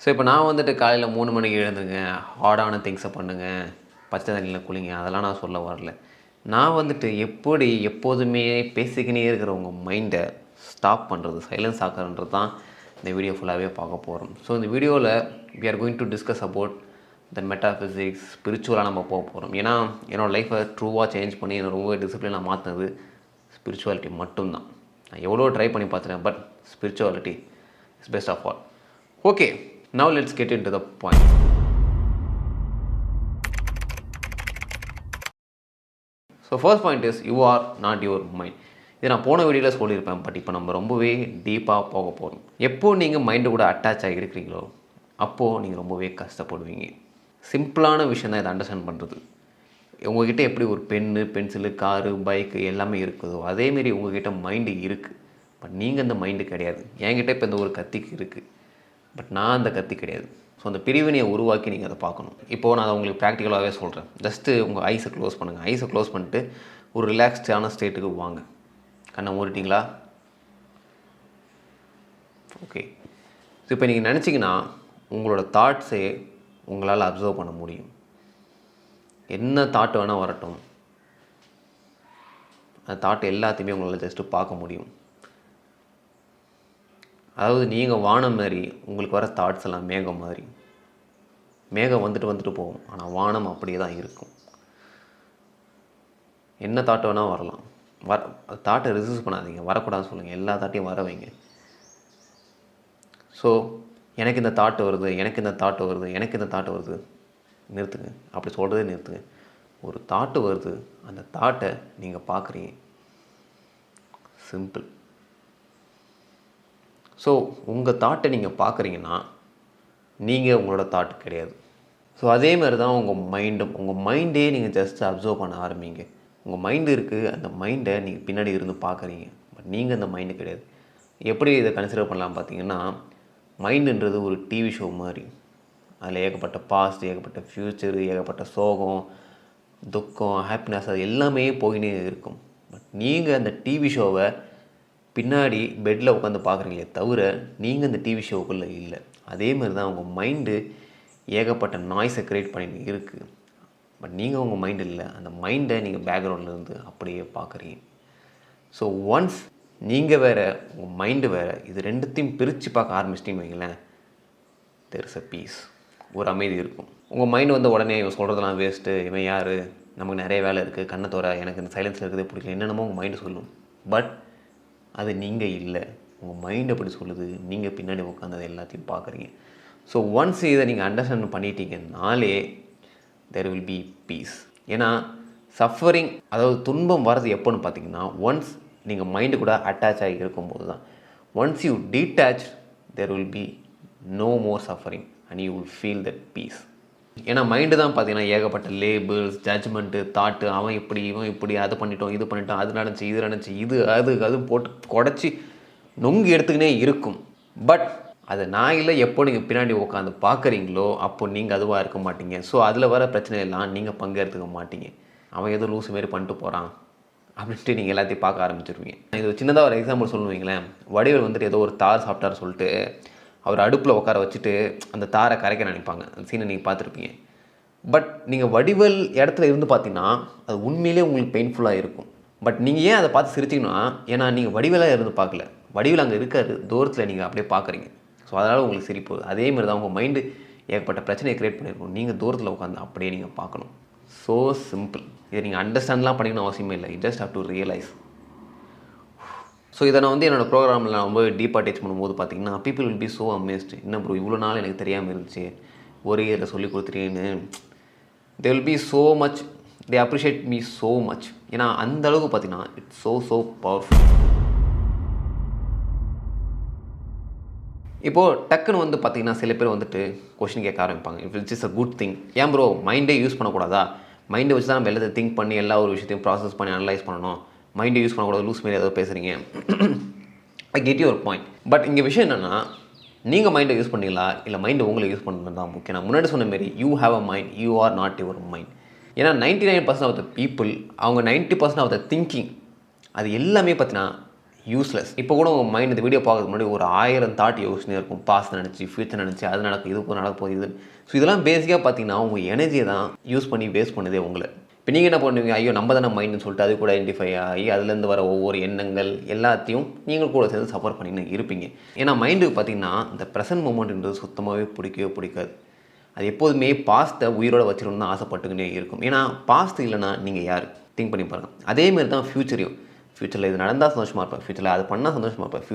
So இப்போ நான் வந்துட்டு காலையில் 3 மணிக்கு எழுந்துங்க, ஹார்டான திங்ஸை பண்ணுங்க, பச்சை தண்ணியில் குளிங்க, அதெல்லாம் நான் சொல்ல வரல. நான் வந்துட்டு எப்படி எப்போதுமே பேசிக்கினே இருக்கிற உங்கள் மைண்டை ஸ்டாப் பண்ணுறது, சைலன்ஸ் ஆக்குறன்றது தான் இந்த வீடியோ ஃபுல்லாகவே பார்க்க போகிறோம். ஸோ இந்த வீடியோவில் we are going to discuss about the metaphysics, ஸ்பிரிச்சுவலாக நம்ம போக போகிறோம். ஏன்னா என்னோடய லைஃப்பை ட்ரூவாக சேஞ்ச் பண்ணி என்னை ரொம்ப டிசிப்ளினாக மாற்றினது ஸ்பிரிச்சுவாலிட்டி மட்டும்தான். நான் எவ்வளோ ட்ரை பண்ணி பார்த்துட்டேன், but spirituality is best of all. Okay, now let's get into the point. So first point is you are not your mind. இது நான் போன வீடியோவில் சொல்லியிருப்பேன், பட் இப்போ நம்ம ரொம்பவே டீப்பாக போக போகிறோம். எப்போ நீங்கள் மைண்டு கூட அட்டாச் ஆகி இருக்கிறீங்களோ அப்போது நீங்கள் ரொம்பவே கஷ்டப்படுவீங்க. சிம்பிளான விஷயம் தான் இதை அண்டர்ஸ்டாண்ட் பண்ணுறது. உங்கள்கிட்ட எப்படி ஒரு பென்னு, பென்சிலு, காரு, பைக்கு எல்லாமே இருக்குதோ அதேமாரி உங்கள்கிட்ட மைண்டு இருக்குது. பட் நீங்கள் அந்த மைண்டு கிடையாது. என்கிட்ட இப்போ இந்த ஒரு கத்திக்கு இருக்குது, பட் நான் அந்த கத்தி கிடையாது. ஸோ அந்த பிரிவினையை உருவாக்கி நீங்கள் அதை பார்க்கணும். இப்போது நான் உங்களுக்கு ப்ராக்டிக்கலாகவே சொல்கிறேன். ஜஸ்ட்டு உங்கள் ஐஸை க்ளோஸ் பண்ணுங்கள். ஐஸை க்ளோஸ் பண்ணிட்டு ஒரு ரிலாக்ஸ்டான ஸ்டேட்டுக்கு வாங்க. கண்ணை மூடிட்டிங்களா? ஓகே. ஸோ இப்போ நீங்கள் நினச்சிங்கன்னா உங்களோட தாட்ஸே உங்களால் அப்சர்வ் பண்ண முடியும். என்ன தாட் வேணால் வரட்டும், அந்த தாட் எல்லாத்தையுமே உங்களால் ஜஸ்ட்டு பார்க்க முடியும். அதாவது நீங்கள் வானம் மாதிரி உங்களுக்கு வர தாட்ஸ் எல்லாம் மேகம் மாதிரி. மேகம் வந்துட்டு போகும், ஆனால் வானம் அப்படியே தான் இருக்கும். என்ன தாட் வேணால் வரலாம். தாட்டை ரெசிஸ்ட் பண்ணாதீங்க, வரக்கூடாதுன்னு சொல்லுங்கள். எல்லா தாட்டையும் வர வைங்க. ஸோ எனக்கு இந்த தாட்டு வருது, எனக்கு இந்த தாட்டு வருது, எனக்கு இந்த தாட்டு வருது, நிறுத்துங்க. அப்படி சொல்கிறதே நிறுத்துங்க. ஒரு தாட்டு வருது, அந்த தாட்டை நீங்கள் பார்க்குறீங்க. சிம்பிள். ஸோ உங்கள் தாட்டை நீங்கள் பார்க்குறீங்கன்னா நீங்கள் உங்களோட தாட் கிடையாது. ஸோ அதேமாதிரி தான் உங்கள் மைண்டும். உங்கள் மைண்டே நீங்கள் ஜஸ்ட் அப்சர்வ் பண்ண ஆரம்பிங்க. உங்கள் மைண்டு இருக்குது, அந்த மைண்டை நீங்கள் பின்னாடி இருந்து பார்க்குறீங்க, பட் நீங்கள் அந்த மைண்டு கிடையாது. எப்படி இதை கன்சிடர் பண்ணலாம் பார்த்தீங்கன்னா, மைண்டுன்றது ஒரு டிவி ஷோ மாதிரி. அதில் ஏகப்பட்ட பாஸ்ட், ஏகப்பட்ட ஃப்யூச்சரு, ஏகப்பட்ட சோகம், துக்கம், ஹாப்பினஸ், அது எல்லாமே போயினே இருக்கும். பட் நீங்கள் அந்த டிவி ஷோவை பின்னாடி பெட்டில் உட்காந்து பார்க்குறீங்களே தவிர நீங்கள் அந்த டிவி ஷோக்குள்ளே இல்லை. அதேமாதிரி தான் உங்கள் மைண்டு ஏகப்பட்ட நாய்ஸை க்ரியேட் பண்ணி இருக்குது, பட் நீங்கள் உங்கள் மைண்டு இல்லை. அந்த மைண்டை நீங்கள் பேக்ரவுண்ட்லேருந்து அப்படியே பார்க்குறீங்க. ஸோ ஒன்ஸ் நீங்கள் வேறு, உங்கள் மைண்டு வேறு, இது ரெண்டுத்தையும் பிரித்து பார்க்க ஆரம்பிச்சிட்டின்னு வைங்களேன், தேர் இஸ் அ பீஸ், ஒரு அமைதி இருக்கும். உங்கள் மைண்டு வந்து உடனே இவன் சொல்கிறதெல்லாம் வேஸ்ட்டு, இவன் யார், நமக்கு நிறைய வேலை இருக்குது, கண்ணை தோற, எனக்கு இந்த சைலன்ஸில் இருக்கிறதே பிடிக்கல, என்னென்னமோ உங்கள் மைண்டு சொல்லும். பட் அது நீங்கள் இல்லை. உங்கள் மைண்ட் அப்படி சொல்லுது, நீங்கள் பின்னாடி உட்காந்து அதை எல்லாத்தையும் பார்க்குறீங்க. ஸோ ஒன்ஸ் இதை நீங்கள் அண்டர்ஸ்டாண்ட் பண்ணிட்டீங்கனாலே தேர் வில் பி பீஸ். ஏன்னா சஃபரிங், அதாவது துன்பம் வர்றது எப்போன்னு பார்த்தீங்கன்னா, ஒன்ஸ் நீங்கள் மைண்டு கூட அட்டாச் ஆகி இருக்கும்போது தான். Once you detach, there will be no more suffering and you will feel that peace. ஏன்னா மைண்டு தான் பார்த்தீங்கன்னா ஏகப்பட்ட லேபிள்ஸ், ஜட்ஜ்மெண்ட்டு, தாட்டு, அவன் இப்படி, இவன் இப்படி, அது பண்ணிட்டோம், இது பண்ணிட்டோம், அது நடந்துச்சு, இது நடந்துச்சு, இது அது போட்டு குடச்சி நொங்கு எடுத்துக்கினே இருக்கும். பட் அது நான் இல்லை. எப்போ நீங்கள் பின்னாடி உட்காந்து பார்க்குறீங்களோ அப்போ நீங்கள் அதுவாக இருக்க மாட்டீங்க. ஸோ அதில் வர பிரச்சனையெல்லாம் நீங்கள் பங்கெடுத்துக்க மாட்டீங்க. அவன் ஏதோ லூஸ் மாரி பண்ணிட்டு போகிறான் அப்படின்ட்டு நீங்கள் எல்லாத்தையும் பார்க்க ஆரம்பிச்சிருவீங்க. இது சின்னதாக ஒரு எக்ஸாம்பிள் சொல்லுவீங்களேன். வடிவேல் வந்துட்டு ஏதோ ஒரு தார் சாப்பிட்டார் சொல்லிட்டு அவர் அடுப்பில் உட்கார வச்சுட்டு அந்த தாரை கரைக்க நினைப்பாங்க. அந்த சீனை நீங்கள் பார்த்துருப்பீங்க. பட் நீங்கள் வடிவேல் இடத்துல இருந்து பார்த்தீங்கன்னா அது உண்மையிலே உங்களுக்கு பெயின்ஃபுல்லாக இருக்கும். பட் நீங்கள் ஏன் அதை பார்த்து சிரிச்சிங்கன்னா, ஏன்னா நீங்கள் வடிவேலாக இருந்து பார்க்கல, வடிவேல் அங்கே இருக்காரு, தூரத்தில் நீங்கள் அப்படியே பார்க்குறீங்க. ஸோ அதனால் உங்களுக்கு சிரிப்பு. அதேமாதிரி தான் உங்கள் மைண்டு ஏகப்பட்ட பிரச்சனையை க்ரியேட் பண்ணியிருக்கும். நீங்கள் தூரத்தில் உட்காந்து அப்படியே நீங்கள் பார்க்கணும். So simple. இதை நீங்கள் அண்டர்ஸ்டாண்ட்லாம் பண்ணிக்கணும் அவசியமே இல்லை. You just have to realise. So இதை நான் வந்து என்னோடய ப்ரோக்ராமில் நான் ரொம்ப டீப்பாக டச் பண்ணும்போது பார்த்தீங்கன்னா, people will be so amazed. என்ன ப்ரோ இவ்வளோ நாள் எனக்கு தெரியாமல் இருந்துச்சு, ஒரே இதில் சொல்லி கொடுத்துட்டேன்னு. They will be so much, they appreciate me so much. ஏன்னா அந்த அளவுக்கு பார்த்தீங்கன்னா இட்ஸ் ஸோ பவர்ஃபுல். இப்போது டக்குன்னு வந்து பார்த்திங்கன்னா சில பேர் வந்துட்டு கொஷின் கேட்க ஆரம்பிப்பாங்க. If it's is a good thing, ஏன் ப்ரோ மைண்டே யூஸ் பண்ணக்கூடாதா? மைண்டை வச்சு தான் நம்ம எல்லாத்தையும் திங்க் பண்ணி எல்லா ஒரு விஷயத்தையும் ப்ராசஸ் பண்ணி அனலைஸ் பண்ணணும், மைண்டை யூஸ் பண்ணக்கூடாது, லூஸ் மாரி ஏதோ பேசுகிறீங்க. I get your point. But இங்கே விஷயம் என்னென்னா, நீங்கள் மைண்டை யூஸ் பண்ணீங்களா இல்லை மைண்டை உங்களை யூஸ் பண்ணுறது தான் முக்கியம். நான் முன்னாடி சொன்ன மாரி you have a mind, you are not your mind. ஏன்னா 99% ஆஃப் த பீப்புள், அவங்க 90% ஆஃப் த திங்கிங், அது எல்லாமே பார்த்தீங்கன்னா யூஸ்லெஸ். இப்போ கூட உங்கள் மைண்ட் இந்த வீடியோ பார்க்கறதுக்கு முன்னாடி ஒரு 1000 தாட் யோசனை இருக்கும். பாஸ்ட் நினச்சி, ஃபியூச்சர் நினச்சி, அது நடக்கும், இது நடக்க போகுது, இது. ஸோ இதெல்லாம் பேசிக்காக பார்த்தீங்கன்னா உங்கள் எனர்ஜியை தான் யூஸ் பண்ணி வேஸ்ட் பண்ணுதே உங்களை. இப்போ நீங்கள் என்ன பண்ணுவீங்க, ஐயோ நம்ம தானே மைண்டுன்னு சொல்லிட்டு அது கூட ஐடென்டிஃபை ஆகி அதுலேருந்து வர ஒவ்வொரு எண்ணங்கள் எல்லாத்தையும் நீங்கள் கூட சேர்ந்து சஃபர் பண்ணின்னு இருப்பீங்க. ஏன்னா மைண்டுக்கு பார்த்தீங்கன்னா இந்த ப்ரெசன்ட் மூமெண்ட்ன்றது சுத்தமாகவே பிடிக்காது. அது எப்போதுமே பாஸ்ட்டை உயிரோடு வச்சிடணும்னு தான் ஆசைப்பட்டுக்கிட்டே இருக்கும். ஏன்னா பாஸ்ட் இல்லைனா நீங்கள் யார் திங்க் பண்ணி பாருங்கள். அதேமாரி தான் ஃப்யூச்சரையும். ஃப்யூச்சரில் இது நடந்தால் சந்தோஷமாக இருப்பேன், ஃப்யூச்சரில் அது பண்ணால் சந்தோஷமாக இருப்பேன்.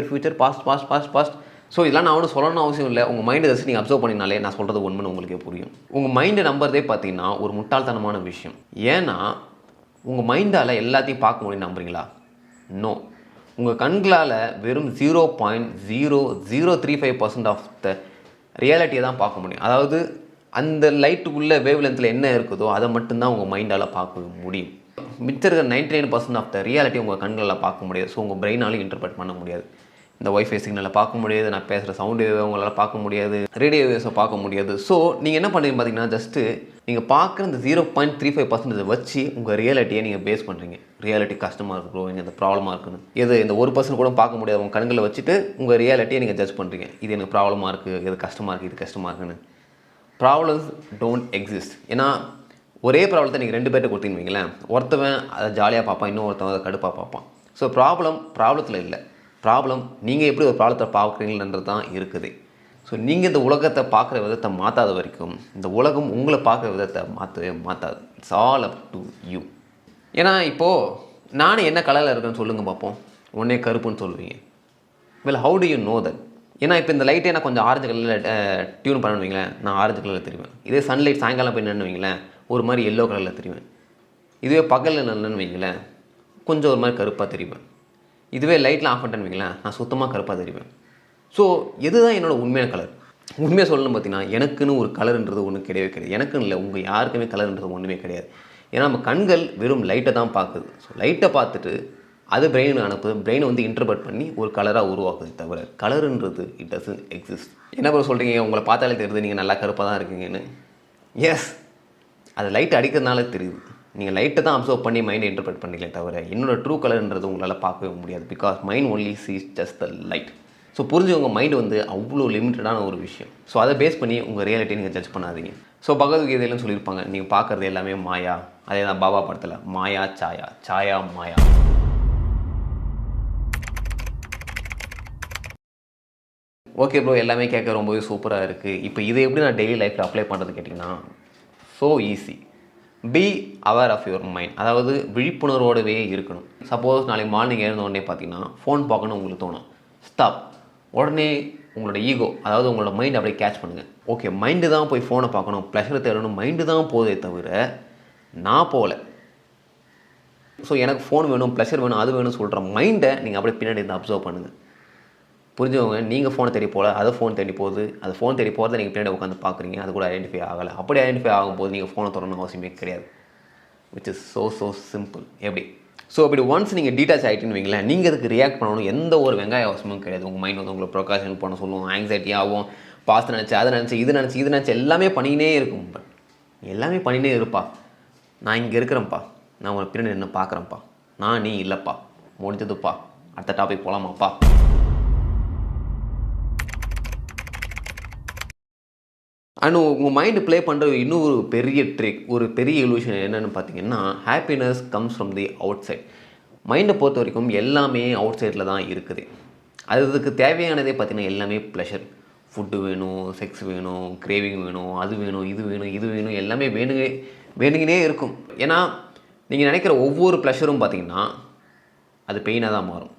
Future past. ஸோ இதெல்லாம் நான் ஒன்றும் சொல்லணும்னு அவசியம் இல்லை. உங்கள் மைண்டை ஜஸ்ட் நீங்கள் அப்சர்வ் பண்ணினாலே நான் சொல்கிறது உண்மைன்னு உங்களுக்கே புரியும். உங்கள் மைண்டை நம்புறதே பார்த்தீங்கன்னா ஒரு முட்டாள்தனமான விஷயம். ஏன்னா உங்கள் மைண்டால் எல்லாத்தையும் பார்க்க முடியும்னு நம்புறீங்களா? நோ. உங்கள் கண்களால் வெறும் 0.0035% ஆஃப் த ரியாலிட்டியை தான் பார்க்க முடியும். அதாவது அந்த லைட்டுக்குள்ளே வேவ் லென்த்தில் என்ன இருக்குதோ அதை மட்டும்தான் உங்கள் மைண்டால் பார்க்க முடியும். மிச்சம் இருக்கிற 99% ஆஃப் த ரியாலிட்டி உங்கள் கண்களில் பார்க்க முடியாது. ஸோ உங்கள் பிரெயினாலும் இன்டர்பிரட் பண்ண முடியாது. இந்த ஒய்ஃபை சிக்னலை பார்க்க முடியாது, நான் பேசுகிற சவுண்ட் வேவ் உங்களால் பார்க்க முடியாது, ரேடியோ வேவ்ஸை பார்க்க முடியாது. ஸோ நீங்கள் என்ன பண்ணுறீங்க பார்த்தீங்கன்னா, ஜஸ்ட்டு நீங்கள் பார்க்குற இந்த 0.35% வச்சு உங்கள் ரியாலிட்டியை நீங்கள் பேஸ் பண்ணுறீங்க. ரியாலிட்டி கஷ்டமாக இருக்குது ப்ரோ, இங்கே இந்த ப்ராப்ளமாக இருக்குன்னு. இந்த 1% கூட பார்க்க முடியாது உங்கள் கண்களை வச்சுட்டு உங்கள் ரியாலிட்டியை நீங்கள் ஜட்ஜ் பண்ணுறீங்க. இது எனக்கு ப்ராப்ளமாக இருக்குது, இது கஷ்டமாக இருக்குது, இது கஷ்டமாக இருக்குன்னு. Problems don't exist. ஏன்னா ஒரே ப்ராப்ளத்தை நீங்கள் 2 பேர்ட்ட கொடுத்தீங்கன்னு வைங்களேன், ஒருத்தவன் அதை ஜாலியாக பார்ப்பான், இன்னும் ஒருத்தவன் அதை கடுப்பாக பார்ப்பான். ஸோ ப்ராப்ளத்தில் இல்லை, ப்ராப்ளம் நீங்கள் எப்படி ஒரு ப்ராப்ளத்தை பார்க்குறீங்கன்றது தான் இருக்குது. ஸோ நீங்கள் இந்த உலகத்தை பார்க்குற விதத்தை மாற்றாத வரைக்கும் இந்த உலகம் உங்களை பார்க்குற விதத்தை மாற்றாது. It's all up to you. ஏன்னா இப்போது நானே என்ன கலரில் இருக்கேன்னு சொல்லுங்கள் பார்ப்போம். உடனே கருப்புன்னு சொல்லுவீங்க. Well how to you know that? ஏன்னா இப்போ இந்த லைட்டே நான் கொஞ்சம் ஆரஞ்சு கலரில் டியூன் பண்ண வைங்களேன், நான் ஆரஞ்சு கலரில் தெரிவேன். இதே சன்லைட் சாயங்காலம் போய் நின்று வைங்களேன், ஒரு மாதிரி எல்லோ கலரில் தெரிவேன். இதுவே பகலில் நின்று வைங்களேன், கொஞ்சம் ஒரு மாதிரி கருப்பாக தெரிவேன். இதுவே லைட்லாம் ஆஃப் பண்ணிட்டேன்னு வைங்களேன், நான் சுத்தமாக கருப்பாக தெரிவேன். ஸோ இதுதான் என்னோடய உண்மையான கலர். உண்மையாக சொல்லணும் பார்த்தீங்கன்னா, எனக்குன்னு ஒரு கலருன்றது ஒன்றும் கிடையாது. எனக்குன்னு இல்லை, உங்கள் யாருக்குமே கலருன்றது ஒன்றுமே கிடையாது. ஏன்னா நம்ம கண்கள் வெறும் லைட்டை தான் பார்க்குது. ஸோ லைட்டை பார்த்துட்டு அது பிரெயினுக்கு அனுப்புது, பிரெயினை இன்டர்பிரட் பண்ணி ஒரு கலராக உருவாக்குது. தவிர கலருன்றது இட் டசன்ட் எக்ஸிஸ்ட். என்ன பண்ண சொல்கிறீங்க, உங்களை பார்த்தாலே தெரியுது நீங்கள் நல்லா கருப்பாக தான் இருக்கீங்கன்னு. எஸ், அது லைட் அடிக்கிறதுனால தெரியுது. நீங்கள் லைட்டை தான் அப்சர்வ் பண்ணி மைண்டை இன்டர்பிரட் பண்ணிக்கலே தவிர என்னோடய ட்ரூ கலர்ன்றது உங்களால் பார்க்கவே முடியாது. Because mind only sees just the light. So புரிஞ்சுங்க, மைண்டு அவ்வளோ லிமிட்டடான ஒரு விஷயம். ஸோ அதை பேஸ் பண்ணி உங்கள் ரியாலிட்டியை நீங்கள் ஜட்ஜ் பண்ணாதீங்க. ஸோ பகவத்கீதையிலும் சொல்லியிருப்பாங்க, நீங்கள் பார்க்குறது எல்லாமே மாயா. அதே தான் பாபா படத்தில் மாயா சாயா, சாயா மாயா. ஓகே ப்ரோ, எல்லாமே கேட்க ரொம்பவே சூப்பராக இருக்குது. இப்போ இதை எப்படி நான் டெய்லி லைஃப்பில் அப்ளை பண்ணுறது கேட்டிங்கன்னா, so easy. Be aware of your mind. அதாவது விழிப்புணர்வோடவே இருக்கணும். சப்போஸ் நாளைக்கு மார்னிங் எழுந்த உடனே பார்த்தீங்கன்னா ஃபோன் பார்க்கணும் உங்களுக்கு தோணும். ஸ்டாப். உடனே உங்களோட ஈகோ, அதாவது உங்களோட மைண்ட் அப்படியே கேட்ச் பண்ணுங்கள். ஓகே, மைண்டு தான் போய் ஃபோனை பார்க்கணும், ப்ளஷரை தேடணும், மைண்டு தான் போதே தவிர நான் போகல. ஸோ எனக்கு ஃபோன் வேணும், ப்ளஷர் வேணும், அது வேணும்னு சொல்கிற மைண்டை நீங்கள் அப்படியே பின்னாடி இருந்து அப்சர்வ் பண்ணுங்கள். புரிஞ்சவங்க, நீங்கள் ஃபோனை தேடி போகல, அதை ஃபோன் தேடி போகுது. அது ஃபோன் தேடி போகிறத நீங்கள் பின்னாடி உட்காந்து பார்க்குறீங்க, அது கூட ஐடென்டிஃபை ஆகலை. அப்படி ஐடென்டிஃபை ஆகும்போது நீங்கள் ஃபோனை தொடரணும் அவசியமே கிடையாது. Which is so simple. எப்படி? ஸோ அப்படி ஒன்ஸ் நீங்கள் டீட்டாச் ஆகிட்டுன்னு வைங்களேன், நீங்கள் அதுக்கு ரியாக்ட் பண்ணணும் எந்த ஒரு வெங்காய அவசியமும் கிடையாது. உங்கள் மைண்ட் உங்களை ப்ரொகாஷன் பண்ண சொல்லுவோம், ஆங்ஸைட்டி ஆகும், பாஸ்ட் நினச்சி, அதை நினச்சி, இது நினச்சி எல்லாமே பண்ணினே இருக்கும். பட் எல்லாமே பண்ணினே இருப்பா. நான் இங்கே இருக்கிறேன்ப்பா, நான் உங்களை பின்னாடி என்ன பார்க்குறேன்ப்பா, நான் நீ இல்லைப்பா, முடிஞ்சதுப்பா, அடுத்த டாபிக் போகலாமாப்பா. அண்ட் உங்கள் மைண்டு ப்ளே பண்ணுற இன்னொரு பெரிய ட்ரிக், ஒரு பெரிய இல்யூஷன் என்னென்னு பார்த்தீங்கன்னா, happiness comes from the outside. மைண்டை பொறுத்த வரைக்கும் எல்லாமே அவுட் சைடில் தான் இருக்குது. அதுக்கு தேவையானதே பார்த்திங்கன்னா எல்லாமே ப்ளஷர். ஃபுட்டு வேணும், செக்ஸ் வேணும், கிரேவிங் வேணும், அது வேணும், இது வேணும், எல்லாமே வேணுங்கினே இருக்கும். ஏன்னா நீங்கள் நினைக்கிற ஒவ்வொரு ப்ளஷரும் பார்த்திங்கன்னா அது பெயினாக தான் மாறும்.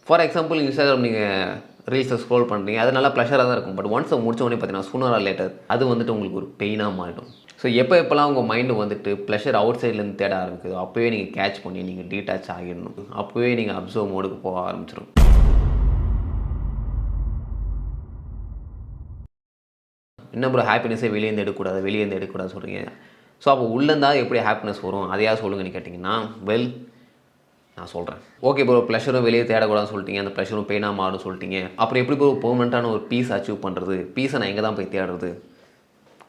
ஃபார் எக்ஸாம்பிள், இன்ஸ்டாகிராம் நீங்கள் ரீல்ஸை ஸ்க்ரோல் பண்ணுறீங்க, அது நல்லா ப்ளஷராக தான் இருக்கும். பட் ஒன்ஸ் முடிச்ச உடனே பார்த்தீங்கன்னா சூனர் ஆர் லேட்டர் அது உங்களுக்கு ஒரு பெயினாக மாறிடும். ஸோ எப்போல்லாம் உங்கள் மைண்டு ப்ளஷர் அவுட் சைட்லேருந்து தேட ஆரம்பிக்குதோ அப்போவே நீங்கள் கேட்ச் பண்ணி நீங்கள் டீட்டாச் ஆகிடணும். அப்போவே நீங்கள் அப்சர்வ் மோடுக்கு போக ஆரம்பிச்சிடும். என்ன ப்ரோ ஹாப்பினஸே வெளியேருந்து எடுக்கக்கூடாது சொல்கிறீங்க. ஸோ அப்போ உள்ளேருந்தா எப்படி ஹாப்பினஸ் வரும், அதையா சொல்லுங்கன்னு கேட்டிங்கன்னா, வெல் நான் சொல்கிறேன். ஓகே ப்ரோ, ப்ளஷரும் வெளியே தேடக்கூடாதுன்னு சொல்லிட்டீங்க, அந்த ப்ளஷரும் பெயினாக மாறும் சொல்லிட்டீங்க. அப்புறம் எப்படி ப்ரோ பெர்மனெண்ட்டான ஒரு பீஸ் அச்சீவ் பண்ணுறது? பீஸை நான் எங்கே தான் போய் தேடுறது?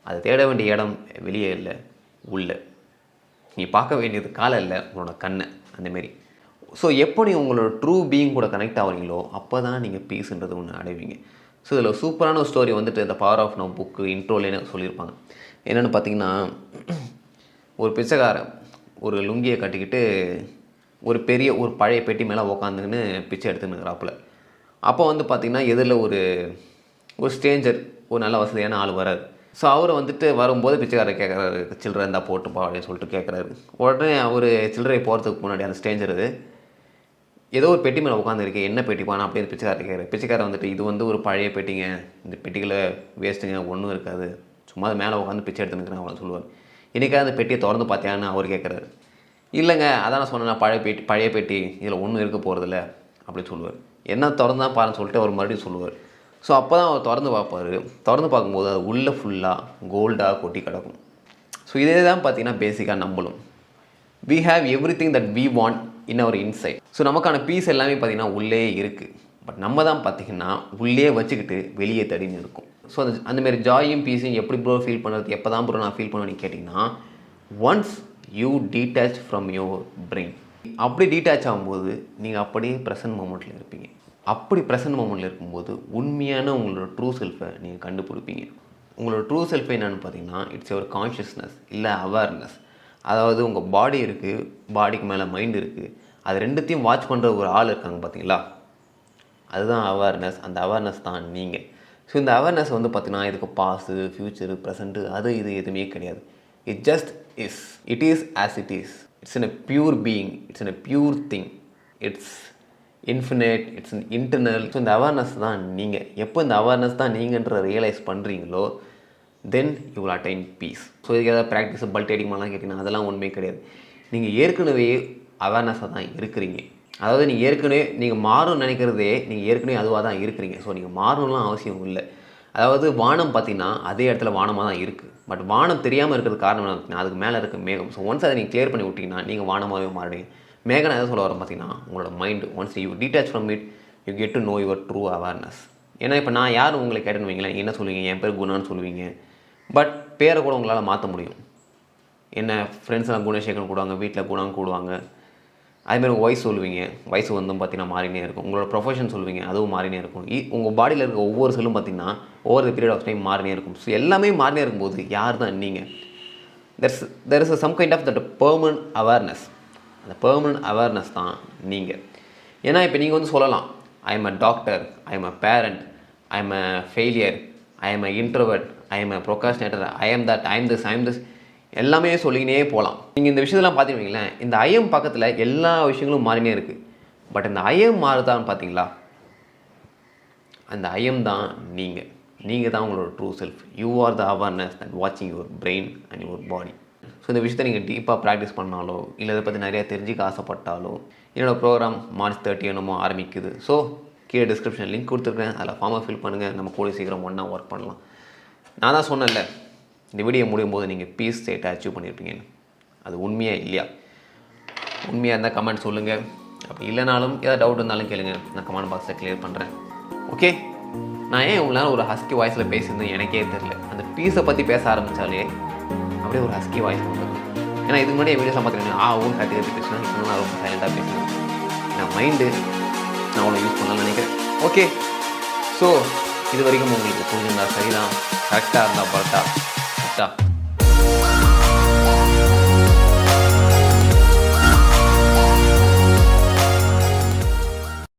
அது தேட வேண்டிய இடம் வெளியே இல்லை, உள்ள. நீ பார்க்க வேண்டியது காலை இல்லை, உன்னோட கண்ணை. அந்தமாரி ஸோ எப்போ நீங்கள் உங்களோட ட்ரூ பீயிங் கூட கனெக்ட் ஆகிறீங்களோ அப்போ தான் நீங்கள் பீஸ்ன்றது ஒன்று அடைவீங்க. ஸோ இதில் சூப்பரான ஒரு ஸ்டோரி வந்துட்டு இந்த பவர் ஆஃப் நவ் புக்கு இன்ட்ரோலேன்னு சொல்லியிருப்பாங்க. என்னென்னு பார்த்தீங்கன்னா, ஒரு பிச்சைக்காரன் ஒரு லுங்கியை கட்டிக்கிட்டு ஒரு பெரிய ஒரு பழைய பெட்டி மேலே உக்காந்துக்கின்னு பிச்சை எடுத்துன்னுக்கிறாப்புல. அப்போ வந்து பார்த்திங்கன்னா எதிரில் ஒரு ஸ்ட்ரேஞ்சர், ஒரு நல்ல வசதியான ஆள் வராரு. ஸோ அவரை வந்துட்டு வரும்போது பிச்சைக்காரர் கேட்குறாரு, சில்லறை இருந்தால் போட்டுப்பா அப்படின்னு சொல்லிட்டு கேட்குறாரு. உடனே அவர் சில்லறை போகிறதுக்கு முன்னாடி அந்த ஸ்ட்ரேஞ்சர் ஏதோ ஒரு பெட்டி மேலே உட்காந்துருக்கு, என்ன பெட்டிப்பானா அப்படின்னு பிச்சைக்காரர் கேட்குறாரு. பிச்சைக்காரர் வந்துட்டு, இது வந்து ஒரு பழைய பெட்டிங்க, இந்த பெட்டிகளை வேஸ்ட்டுங்க, ஒன்றும் இருக்காது, சும்மா அது மேலே உட்காந்து பிச்சை எடுத்துனுக்கிறேன் அவனை சொல்லுவார். இன்றைக்காக அந்த பெட்டியை திறந்து பார்த்தியான்னு அவர் கேட்குறாரு. இல்லைங்க, அதான் நான் சொன்னேன், பழைய பெட்டி இதில் ஒன்றும் இருக்க போகிறதில்ல அப்படின்னு சொல்லுவார். என்ன திறந்தான் பாருன்னு சொல்லிட்டு அவர் மறுபடியும் சொல்லுவார். ஸோ அப்போ தான் அவர் திறந்து பார்ப்பார். திறந்து பார்க்கும்போது அது உள்ளே ஃபுல்லாக கோல்டாக கொட்டி கிடக்கும். ஸோ இதே தான் பார்த்திங்கன்னா பேசிக்காக நம்மளும் we have everything that we want in our inside. So நமக்கான பீஸ் எல்லாமே பார்த்திங்கன்னா உள்ளே இருக்குது. பட் நம்ம தான் பார்த்திங்கன்னா உள்ளே வச்சுக்கிட்டு வெளியே தடின்னு இருக்கும். ஸோ அந்தமாரி ஜாயும் பீஸையும் எப்படி ப்ரோ ஃபீல் பண்ணுறது, எப்போ தான் ப்ரோ நான் ஃபீல் பண்ணுவேன்னு கேட்டிங்கன்னா, once you detach from your brain. அப்படி டீட்டாச் ஆகும்போது நீங்கள் அப்படியே ப்ரெசன்ட் மொமெண்ட்டில் இருப்பீங்க. அப்படி ப்ரெசன்ட் மொமெண்ட்டில் இருக்கும்போது உண்மையான உங்களோட ட்ரூ செல்ஃபை நீங்கள் கண்டுபிடிப்பீங்க. உங்களோட ட்ரூ செல்ஃபை என்னென்னு பார்த்தீங்கன்னா, இட்ஸ் யுவர் கான்ஷியஸ்னஸ் இல்லை அவேர்னஸ். அதாவது உங்கள் பாடி இருக்குது, பாடிக்கு மேலே மைண்ட் இருக்குது, அது ரெண்டுத்தையும் வாட்ச் பண்ணுற ஒரு ஆள் இருக்காங்க பார்த்தீங்களா, அதுதான் அவேர்னஸ். அந்த அவேர்னஸ் தான் நீங்கள். ஸோ இந்த அவேர்னஸ் வந்து பார்த்திங்கன்னா இதுக்கு பாஸ்ட்டு, ஃப்யூச்சரு, ப்ரெசண்ட்டு, அது இது எதுவுமே கிடையாது. It just is. It is as it is. It's in a pure being, it's in a pure thing, it's infinite, it's in internal. So இந்த அவேர்னஸ் தான் நீங்கள். எப்போ இந்த அவேர்னஸ் தான் நீங்கன்ற ரியலைஸ் பண்ணுறீங்களோ, then you will attain peace. So இதுக்கு ஏதாவது ப்ராக்டிஸ் பல்ட் அடிக்கமாலாம் கேட்டிங்கன்னா அதெல்லாம் ஒன்றுமே கிடையாது. நீங்கள் ஏற்கனவே அவேர்னஸாக தான் இருக்கிறீங்க. அதாவது நீங்கள் மாறணும்னு நினைக்கிறதே நீங்கள் ஏற்கனவே அதுவாக தான் இருக்கிறீங்க. ஸோ நீங்கள் மாறணும்லாம் அவசியம் இல்லை. அதாவது வானம் பார்த்திங்கன்னா அதே இடத்துல வானமாக தான் இருக்குது. பட் வானம் தெரியாமல் இருக்கிறது காரணம் என்ன, அதுக்கு மேலே இருக்க மேகம். ஸோ ஒன்ஸ் அதை நீங்கள் கிளியர் பண்ணி விட்டிங்கன்னா நீங்கள் வானமாகவே மாறிடுங்க. மேகம் எதை சொல்ல வரோம் பார்த்தீங்கன்னா, உங்களோட mind once you detach from it, you get to know your true awareness. ஏன்னா இப்போ நான் யார் உங்களை கேட்டுன்னு வைங்களேன், என்ன சொல்லுவீங்க, என் பேர் குணான்னு சொல்லுவீங்க. பட் பேரை கூட உங்களால் மாற்ற முடியும். என்ன ஃப்ரெண்ட்ஸ்லாம் குணசேகரன் கூடுவாங்க, வீட்டில் குணான்னு கூடுவாங்க. அதுமாதிரி உங்கள் வயசு சொல்லுவீங்க, வயசு வந்து பார்த்திங்கன்னா மாறினே இருக்கும். உங்களோட ப்ரொஃபஷன் சொல்லுவீங்க, அதுவும் மாறினே இருக்கும். உங்கள் பாடியில் இருக்க ஒவ்வொரு செல்லும் பார்த்திங்கன்னா over the period of time மாறினே இருக்கும். ஸோ எல்லாமே மாறினே இருக்கும்போது யார் தான் நீங்கள்? There is some kind of that permanent awareness. அந்த பெர்மனன்ட் அவேர்னஸ் தான் நீங்கள். ஏன்னா இப்போ நீங்கள் வந்து சொல்லலாம், I am a doctor, I am a parent, I am a failure, I am a introvert, I am a procrastinator, I am that, I am this எல்லாமே சொல்லிக்கினே போகலாம். நீங்கள் இந்த விஷயத்தெல்லாம் பார்த்துருவீங்களேன், இந்த ஐஎம் பக்கத்தில் எல்லா விஷயங்களும் மாறினே இருக்குது. பட் இந்த ஐஎம் மாறுதான்னு பார்த்தீங்களா, அந்த ஐஎம் தான் நீங்கள் தான் உங்களோட true self. You are the awareness and வாட்சிங் your brain and your body. So இந்த விஷயத்தை நீங்கள் டீப்பாக ப்ராக்டிஸ் பண்ணாலோ இல்லை இதை பற்றி நிறையா தெரிஞ்சுக்க ஆசைப்பட்டாலோ, என்னோடய ப்ரோக்ராம் March 30 என்னமோ ஆரம்பிக்குது. ஸோ கீழே டிஸ்கிரிப்ஷன் லிங்க் கொடுத்துருக்கேன், அதில் ஃபார்மை ஃபில் பண்ணுங்கள். நம்ம கூட சீக்கிரம் ஒன்றா ஒர்க் பண்ணலாம். நான் தான் சொன்னேன்ல, இந்த வீடியோ முடியும் போது நீங்கள் பீஸ் ஸ்டேட்டை அச்சீவ் பண்ணியிருப்பீங்கன்னு. அது உண்மையாக இல்லையா? உண்மையாக இருந்தால் கமெண்ட் சொல்லுங்கள். அப்படி இல்லைனாலும் ஏதாவது டவுட் இருந்தாலும் கேளுங்க, நான் கமெண்ட் பாக்ஸில் கிளியர் பண்ணுறேன். ஓகே, நான் ஏன் உங்களால் ஒரு ஹஸ்கி வாய்ஸில் பேசியிருந்தேன் எனக்கே தெரியல. அந்த பீஸை பற்றி பேச ஆரம்பித்தாலே அப்படியே ஒரு ஹஸ்கி வாய்ஸ் வந்துடும். ஏன்னா இதுக்கு முன்னாடி வீடியோஸ் பார்த்துருக்கேன், ஊன் கட்டி பேசினா, இப்போ நான் ரொம்ப சைலண்ட்டாக பேசுகிறேன். நான் மைண்டு நான் அவ்வளோ யூஸ் பண்ணலாம்னு நினைக்கிறேன். ஓகே, ஸோ இது வரைக்கும் உங்களுக்கு புரிஞ்சிருந்தா சரிதான், கரெக்டாக இருந்தால் பரட்டா.